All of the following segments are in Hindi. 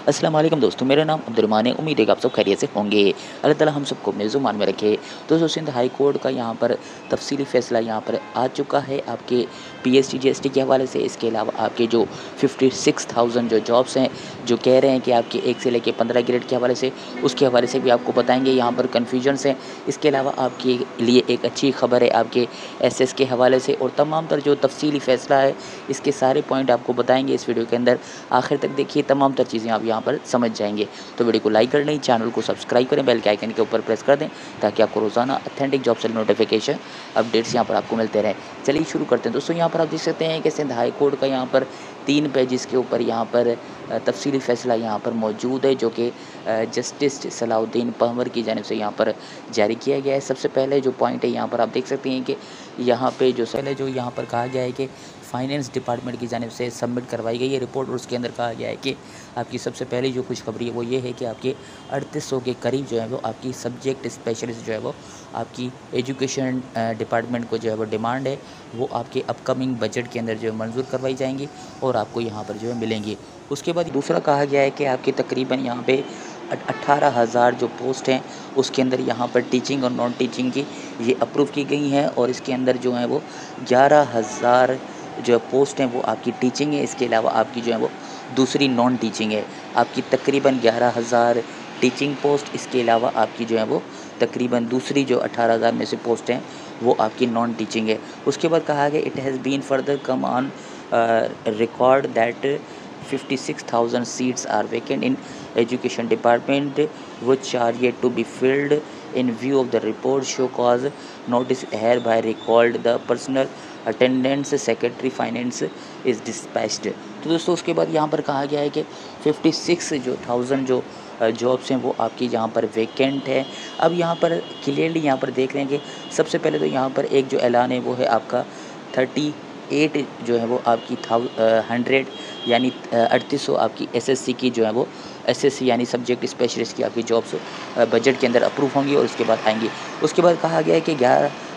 अस्सलाम वालेकुम दोस्तों, मेरा नाम अब्दुर्रहमान है। उम्मीद है कि आप सब खैरियत से होंगे। अल्लाह ताला हम सबको अपने ज़ुबान में रखे। दोस्तों, सिंध हाई कोर्ट का यहाँ पर तफसीली फ़ैसला यहाँ पर आ चुका है आपके पीएसटी जीएसटी के हवाले से। इसके अलावा आपके जो 56,000 जो जॉब्स हैं, जो कह रहे हैं कि आपके 1 से लेके 15 ग्रेड के हवाले से, उसके हवाले से भी आपको बताएँगे। यहाँ पर कन्फ्यूजन्स हैं। इसके अलावा आपके लिए एक अच्छी खबर है आपके एसएस के हवाले से, और तमाम तर जो तफसीली फ़ैसला है, इसके सारे पॉइंट आपको बताएँगे इस वीडियो के अंदर। आखिर तक देखिए, तमाम तर चीज़ें आप यहाँ पर समझ जाएंगे। तो वीडियो को लाइक कर लें, चैनल को सब्सक्राइब करें, बेल के आइकन के ऊपर प्रेस कर दें, ताकि आपको रोज़ाना ऑथेंटिक जॉब से नोटिफिकेशन अपडेट्स यहाँ पर आपको मिलते रहें। चलिए शुरू करते हैं दोस्तों। यहाँ पर आप देख सकते हैं कि सिंध हाई कोर्ट का यहाँ पर 3 पेजेस के ऊपर यहाँ पर तफसीली फ़ैसला यहाँ पर मौजूद है, जो कि जस्टिस सलाउद्दीन पहवर की जानिब से यहाँ पर जारी किया गया है। सबसे पहले जो पॉइंट है, यहाँ पर आप देख सकते हैं कि यहाँ पे जो पहले जो यहाँ पर कहा गया है कि फाइनेंस डिपार्टमेंट की जानिब से सबमिट करवाई गई है रिपोर्ट, और उसके अंदर कहा गया है कि आपकी सबसे पहली जो खुशखबरी है वो ये है कि आपके 3800 के करीब जो है वो आपकी सब्जेक्ट स्पेशलिस्ट जो है वो आपकी एजुकेशन डिपार्टमेंट को जो है वो डिमांड है, वो आपके अपकमिंग बजट के अंदर जो है मंजूर करवाई जाएंगी और आपको यहाँ पर जो है मिलेंगी। उसके बाद दूसरा कहा गया है कि आपकी तकरीबन यहाँ पे 18,000 जो पोस्ट हैं, उसके अंदर यहाँ पर टीचिंग और नॉन टीचिंग की ये अप्रूव की गई हैं, और इसके अंदर जो है वो 11,000 जो पोस्ट हैं वो आपकी टीचिंग है। इसके अलावा आपकी जो है वो दूसरी नॉन टीचिंग है। आपकी तकरीबन 11,000 टीचिंग पोस्ट, इसके अलावा आपकी जो है वो तकरीबन दूसरी जो 18,000 में से पोस्ट हैं वो आपकी नॉन टीचिंग है। उसके बाद कहा गया it has been further come on record that 56,000 seats are vacant in education department, which are yet to be filled. In view of the report, show cause notice hereby recalled. The personal attendance secretary finance is dispatched. तो दोस्तों, उसके बाद यहाँ पर कहा गया है कि 56,000 जो जॉब्स हैं वो आपकी यहाँ पर वैकेंट है। अब यहाँ पर क्लियरली यहाँ पर देख रहे हैं कि सबसे पहले तो यहाँ पर एक जो ऐलान है वो है आपका 38 जो है वो आपकी 100 यानी 3800 आपकी एसएससी की जो है वो एसएससी यानी सब्जेक्ट स्पेशलिस्ट की आपकी जॉब्स बजट के अंदर अप्रूव होंगी और उसके बाद आएंगी। उसके बाद कहा गया है कि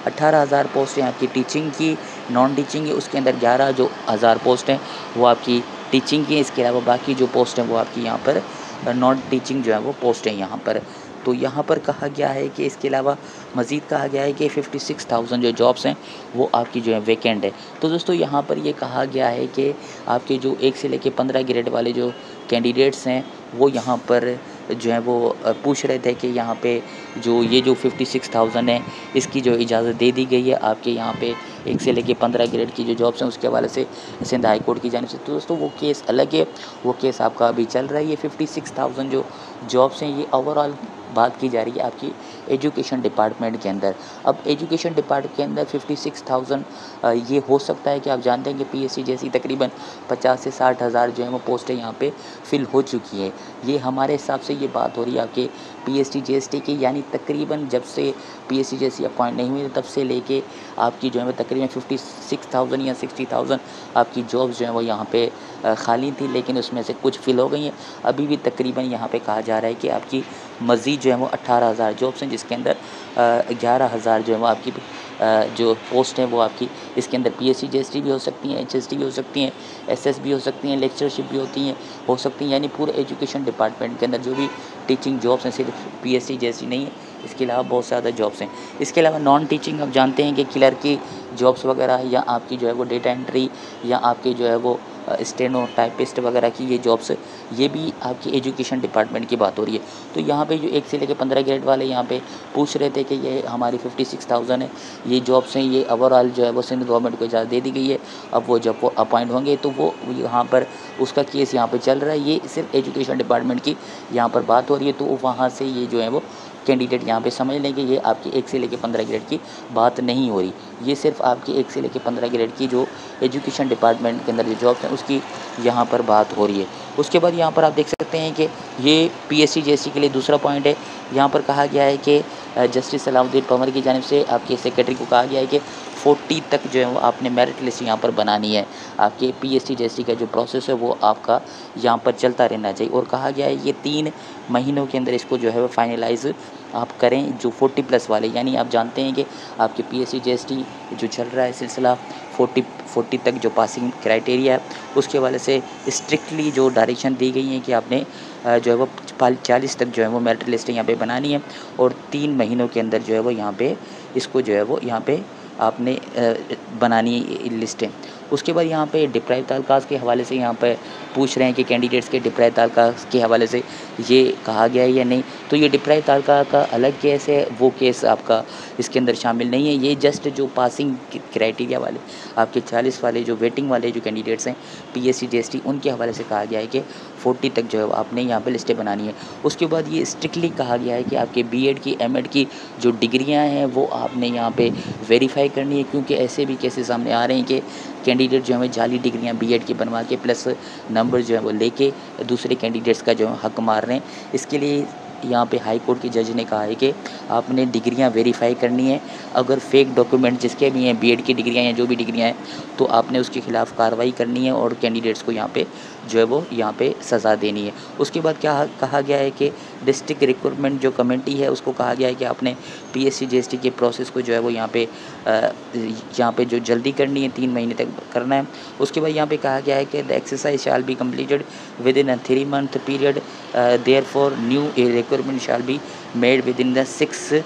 18,000 पोस्ट हैं आपकी टीचिंग की, नॉन टीचिंग है उसके अंदर 11 जो हज़ार पोस्ट हैं वो आपकी टीचिंग की। इसके अलावा बाकी जो पोस्ट हैं वो आपकी यहाँ पर नॉन टीचिंग जो है वो पोस्ट हैं यहाँ पर। तो यहाँ पर कहा गया है कि इसके अलावा मज़ीद कहा गया है कि 56,000 जो जॉब्स हैं वो आपकी जो है वैकेंट है। तो दोस्तों, यहाँ पर ये कहा गया है कि आपके जो 1 से लेके 15 ग्रेड वाले जो कैंडिडेट्स हैं वो यहाँ पर जो है वो पूछ रहे थे कि यहाँ पे जो 56,000 है इसकी जो इजाज़त दे दी गई है आपके यहाँ पे 1 से लेके 15 ग्रेड की जो जॉब्स हैं उसके हवाले से सिंध हाई कोर्ट की जानिब से। तो दोस्तों, वो केस अलग है, वो केस आपका अभी चल रहा है। ये 56,000 जो जॉब्स हैं ये ओवरऑल बात की जा रही है आपकी एजुकेशन डिपार्टमेंट के अंदर। अब एजुकेशन डिपार्टमेंट के अंदर 56,000 ये हो सकता है कि आप जानते हैं कि पीएससी जैसी तकरीबन 50 से 60,000 जो है वो पोस्टें यहाँ पे फिल हो चुकी हैं। ये हमारे हिसाब से ये बात हो रही है आपके पीएसटी जीएसटी की, यानी तकरीबन जब से पीएससी जैसी अपॉइंट नहीं हुई तब से लेके आपकी जो है वो तकरीबन 56,000 या 60,000 आपकी जॉब्स जो है वो यहाँ पे खाली थी, लेकिन उसमें से कुछ फिल हो गई हैं। अभी भी तकरीबन यहाँ पे कहा जा रहा है कि आपकी मज़ीद जो है वो 18,000 जॉब्स हैं, जिसके अंदर 11,000 जो है वो आपकी जो पोस्ट हैं वो आपकी इसके अंदर पीएससी जीएसटी भी हो सकती हैं, एचएसटी भी हो सकती हैं, एसएस भी हो सकती हैं, लेक्चरशिप भी हो सकती हैं, यानी पूरे एजुकेशन डिपार्टमेंट के अंदर जो भी टीचिंग जॉब्स हैं, सिर्फ पीएससी जैसी नहीं है, इसके अलावा बहुत ज़्यादा जॉब्स हैं। इसके अलावा नॉन टीचिंग आप जानते हैं कि क्लर्क की जॉब्स वगैरह, या आपकी जो है वो डेटा एंट्री, या आपके जो है वो स्टेनो टाइपिस्ट वगैरह की ये जॉब्स, ये भी आपकी एजुकेशन डिपार्टमेंट की बात हो रही है। तो यहाँ पे जो 1 से लेकर 15 ग्रेड वाले यहाँ पे पूछ रहे थे कि ये हमारी 56,000 है ये जॉब्स हैं, ये ओवरऑल जो है वो सिंध गवर्नमेंट को इजाज़त दे दी गई है। अब वो जब वो अपॉइंट होंगे तो वो यहाँ पर उसका केस यहाँ पर चल रहा है। ये सिर्फ एजुकेशन डिपार्टमेंट की यहाँ पर बात हो रही है, तो वहाँ से ये जो है वो कैंडिडेट यहाँ पे समझ लें कि ये आपकी 1 से लेकर 15 ग्रेड की बात नहीं हो रही, ये सिर्फ आपकी 1 से लेकर 15 ग्रेड की जो एजुकेशन डिपार्टमेंट के अंदर जो जॉब्स हैं उसकी यहाँ पर बात हो रही है। उसके बाद यहाँ पर आप देख सकते हैं कि ये पीएससी जेएससी के लिए दूसरा पॉइंट है। यहाँ पर कहा गया है कि जस्टिस सलाउद्दीन पहवर की जानिब से आपके सेक्रेटरी को कहा गया है कि 40 तक जो है वो आपने मेरिट लिस्ट यहाँ पर बनानी है। आपके पीएससी जीएसटी का जो प्रोसेस है वो आपका यहाँ पर चलता रहना चाहिए और कहा गया है ये 3 महीनों के अंदर इसको जो है वो फाइनलाइज़ आप करें, जो 40 प्लस वाले, यानी आप जानते हैं कि आपके पीएससी जीएसटी जो चल रहा है सिलसिला 40 तक जो पासिंग क्राइटेरिया है उसके हवाले से स्ट्रिक्टली जो डायरेक्शन दी गई है कि आपने जो है वो 40 तक जो है वो मेरिट लिस्ट यहाँ पे बनानी है और 3 महीनों के अंदर जो है वो यहाँ पे इसको जो है वो यहाँ पे आपने बनानी है लिस्टें। उसके बाद यहाँ पे डिप्राइव तालुकात के हवाले से यहाँ पे पूछ रहे हैं कि कैंडिडेट्स के डिप्राइव तालुकात के हवाले से ये कहा गया है या नहीं। तो ये डिप्राइव तालुकात का अलग केस है, वो केस आपका इसके अंदर शामिल नहीं है। ये जस्ट जो पासिंग क्राइटेरिया वाले आपके 40 वाले जो वेटिंग वाले जो कैंडिडेट्स हैं पीएससी जीएसटी, उनके हवाले से कहा गया है कि 40 तक जो है आपने यहाँ पे लिस्टें बनानी है। उसके बाद ये स्ट्रिक्टली कहा गया है कि आपके बीएड की एमएड की जो डिग्रियाँ हैं वो आपने यहाँ पे वेरीफाई करनी है, क्योंकि ऐसे भी केसेस सामने आ रहे हैं कि कैंडिडेट जो है जाली डिग्रियाँ बीएड की बनवा के प्लस नंबर जो है वो लेके दूसरे कैंडिडेट्स का जो है हक मार रहे हैं। इसके लिए यहाँ पे हाई कोर्ट के जज ने कहा है कि आपने डिग्रियाँ वेरीफाई करनी है। अगर फेक डॉक्यूमेंट जिसके भी हैं बीएड की डिग्रियाँ या जो भी डिग्रियाँ हैं तो आपने उसके खिलाफ़ कार्रवाई करनी है और कैंडिडेट्स को यहाँ पे जो है वो यहाँ पे सज़ा देनी है। उसके बाद क्या कहा गया है कि डिस्ट्रिक्ट रिक्रूटमेंट जो कमेटी है उसको कहा गया है कि आपने पीएससी जीएसटी के प्रोसेस को जो है वो यहाँ पे जो जल्दी करनी है 3 महीने तक करना है। उसके बाद यहाँ पे कहा गया है कि the exercise shall be completed with in a 3 month period, therefore new recruitment shall be made with in the 6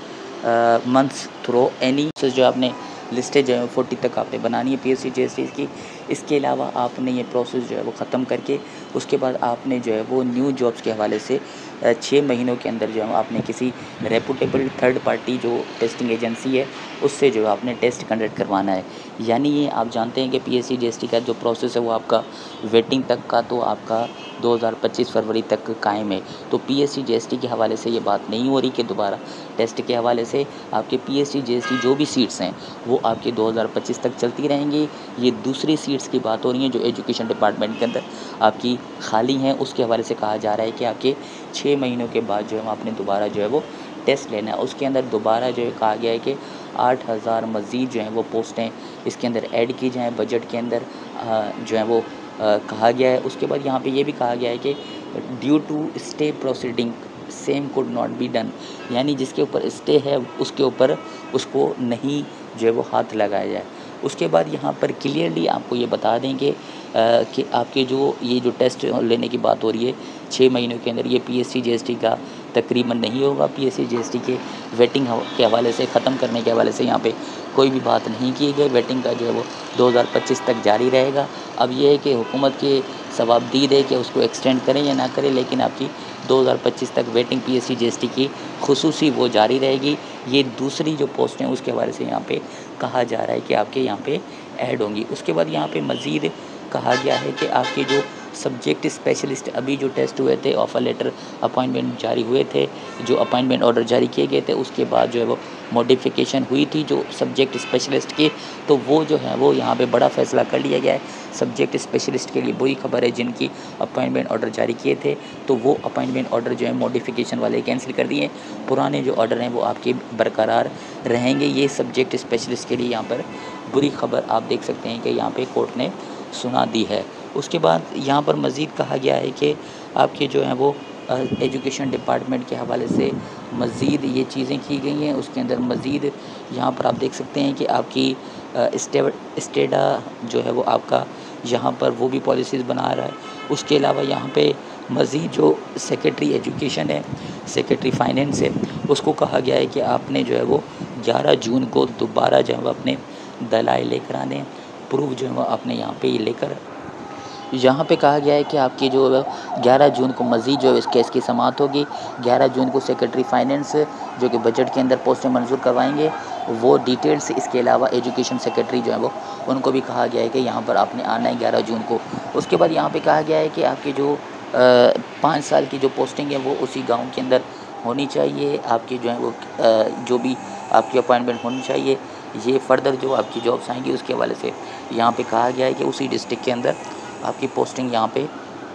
months through any. जो आपने लिस्टें जो है 40 तक आपने बनानी है पीएससी जीएसटी की। इसके अलावा आपने ये प्रोसेस जो है वो ख़त्म करके उसके बाद आपने जो है वो न्यू जॉब्स के हवाले से 6 महीनों के अंदर जो है आपने किसी रेपुटेबल थर्ड पार्टी जो टेस्टिंग एजेंसी है उससे जो है आपने टेस्ट कंडक्ट करवाना है। यानी ये आप जानते हैं कि पीएससी जीएसटी का जो प्रोसेस है वो आपका वेटिंग तक का तो आपका 2025 फरवरी तक कायम है। तो पीएससी जीएसटी के हवाले से ये बात नहीं हो रही कि दोबारा टेस्ट के हवाले से आपके पीएससी जीएसटी जो भी सीट्स हैं वो आपके 2025 तक चलती रहेंगी। ये दूसरी सीट्स की बात हो रही है जो एजुकेशन डिपार्टमेंट के अंदर आपकी खाली हैं, उसके हवाले से कहा जा रहा है कि आपके 6 महीनों के बाद जो है आपने दोबारा जो है वो टेस्ट लेना है। उसके अंदर दोबारा जो है कहा गया है कि 8000 मज़ीद जो हैं वो पोस्टें इसके अंदर ऐड की जाएँ बजट के अंदर जो है वो कहा गया है। उसके बाद यहाँ पे ये भी कहा गया है कि due to stay proceeding same could not be done, यानी जिसके ऊपर स्टे है उसके ऊपर उसको नहीं जो है वो हाथ लगाया जाए। उसके बाद यहाँ पर क्लियरली आपको ये बता दें कि आपके ये जो टेस्ट लेने की बात हो रही है 6 महीनों के अंदर, ये पीएससी जीएसटी का तकरीबन नहीं होगा। पीएससी जीएसटी के वेटिंग के हवाले से ख़त्म करने के हवाले से यहाँ पे कोई भी बात नहीं की गई। वेटिंग का जो है वो 2025 तक जारी रहेगा। अब ये है कि हुकूमत के सवाबदीद है कि उसको एक्सटेंड करें या ना करें, लेकिन आपकी 2025 तक वेटिंग पीएससी जीएसटी की खुसूसी वो जारी रहेगी। ये दूसरी जो पोस्ट हैं उसके हवाले से यहाँ पे कहा जा रहा है कि आपके यहाँ पे ऐड होंगी। उसके बाद यहाँ पे मज़ीद कहा गया है कि आपके जो सब्जेक्ट स्पेशलिस्ट अभी जो टेस्ट हुए थे, ऑफ़र लेटर अपॉइंटमेंट जारी हुए थे, जो अपॉइंटमेंट ऑर्डर जारी किए गए थे, उसके बाद जो है वो मॉडिफिकेशन हुई थी जो सब्जेक्ट स्पेशलिस्ट के, तो वो जो है वो यहाँ पे बड़ा फ़ैसला कर लिया गया है। सब्जेक्ट स्पेशलिस्ट के लिए बुरी खबर है, जिनकी अपॉइंटमेंट ऑर्डर जारी किए थे तो वो अपॉइंटमेंट ऑर्डर जो है मॉडिफिकेशन वाले कैंसिल कर दिए। पुराने जो ऑर्डर हैं वो आपके बरकरार रहेंगे। ये सब्जेक्ट स्पेशलिस्ट के लिए यहाँ पर बुरी खबर आप देख सकते हैं कि यहाँ पे कोर्ट ने सुना दी है। उसके बाद यहाँ पर मज़ीद कहा गया है कि आपके जो हैं वो एजुकेशन डिपार्टमेंट के हवाले से मज़ीद ये चीज़ें की गई हैं। उसके अंदर मज़ीद यहाँ पर आप देख सकते हैं कि आपकी स्टेडा जो है वो आपका यहाँ पर वो भी पॉलिसीज़ बना रहा है। उसके अलावा यहाँ पे मज़ीद जो सेक्रेटरी एजुकेशन है, सेक्रेटरी फाइनेंस है, उसको कहा गया है कि आपने जो है वो 11 जून को दोबारा जो है वो अपने दलाइल लेकर आने, प्रूफ जो है वो आपने यहाँ पे लेकर, यहाँ पे कहा गया है कि आपकी जो 11 जून को मज़ीद जो इस केस की समाअत होगी। 11 जून को सेक्रेटरी फाइनेंस जो कि बजट के अंदर पोस्टें मंजूर करवाएंगे वो डिटेल्स। इसके अलावा एजुकेशन सेक्रेटरी जो है वो उनको भी कहा गया है कि यहाँ पर आपने आना है 11 जून को। उसके बाद यहाँ पे कहा गया है कि आपकी जो 5 साल की जो पोस्टिंग है वो उसी गाँव के अंदर होनी चाहिए। आपकी जो है वो जो भी आपकी अपॉइंटमेंट होनी चाहिए। ये फ़र्दर जो आपकी जॉब्स आएंगी उसके हवाले से यहाँ पे कहा गया है कि उसी डिस्ट्रिक्ट के अंदर आपकी पोस्टिंग यहाँ पे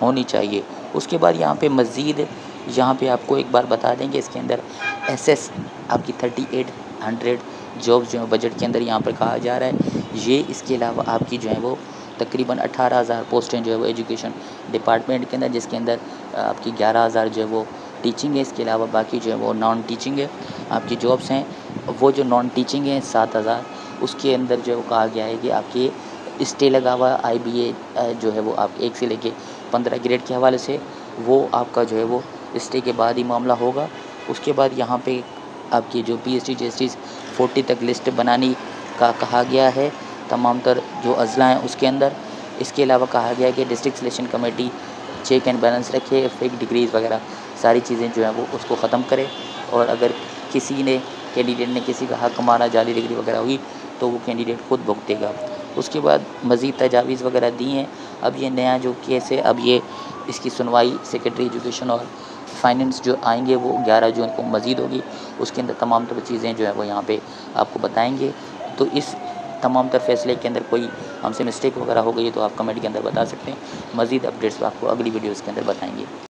होनी चाहिए। उसके बाद यहाँ पे मज़ीद यहाँ पे आपको एक बार बता देंगे इसके अंदर एसएस आपकी 3800 जॉब्स जो है बजट के अंदर यहाँ पर कहा जा रहा है। ये इसके अलावा आपकी जो है वो तकरीबन 18,000 पोस्टें जो है वो एजुकेशन डिपार्टमेंट के अंदर, जिसके अंदर आपकी 11,000 जो है वो टीचिंग है। इसके अलावा बाकी जो है वो नॉन टीचिंग है आपकी जॉब्स हैं। वो जो नॉन टीचिंग है 7,000, उसके अंदर जो है वो कहा गया है कि आपकी स्टे लगा हुआ IBA जो है वो आप 1 से लेके 15 ग्रेड के हवाले से, वो आपका जो है वो स्टे के बाद ही मामला होगा। उसके बाद यहाँ पे आपकी जो PhD जस्टिस 40 तक लिस्ट बनाने का कहा गया है तमाम तर जो अज़ला हैं उसके अंदर। इसके अलावा कहा गया है कि district selection committee check and balance रखे, फेक डिग्रीज़ वगैरह सारी चीज़ें जो हैं वो उसको ख़त्म करे। और अगर किसी ने कैंडिडेट ने किसी का हक़ मारा, जाली डिग्री वगैरह हुई, तो वो कैंडिडेट खुद भुगतेगा। उसके बाद मज़ीद तजावीज़ वगैरह दी हैं। अब ये नया जो केस है, अब ये इसकी सुनवाई सेक्रेटरी एजुकेशन और फाइनेंस जो आएंगे वो 11 जून को मज़ीद होगी। उसके अंदर तमाम तर चीज़ें जो है वो यहाँ पे आपको बताएंगे। तो इस तमाम तर फैसले के अंदर कोई हमसे मिस्टेक वगैरह हो गई है तो आप कमेंट के अंदर बता सकते हैं। मज़ीद अपडेट्स आपको अगली वीडियोज़ के अंदर बताएंगे।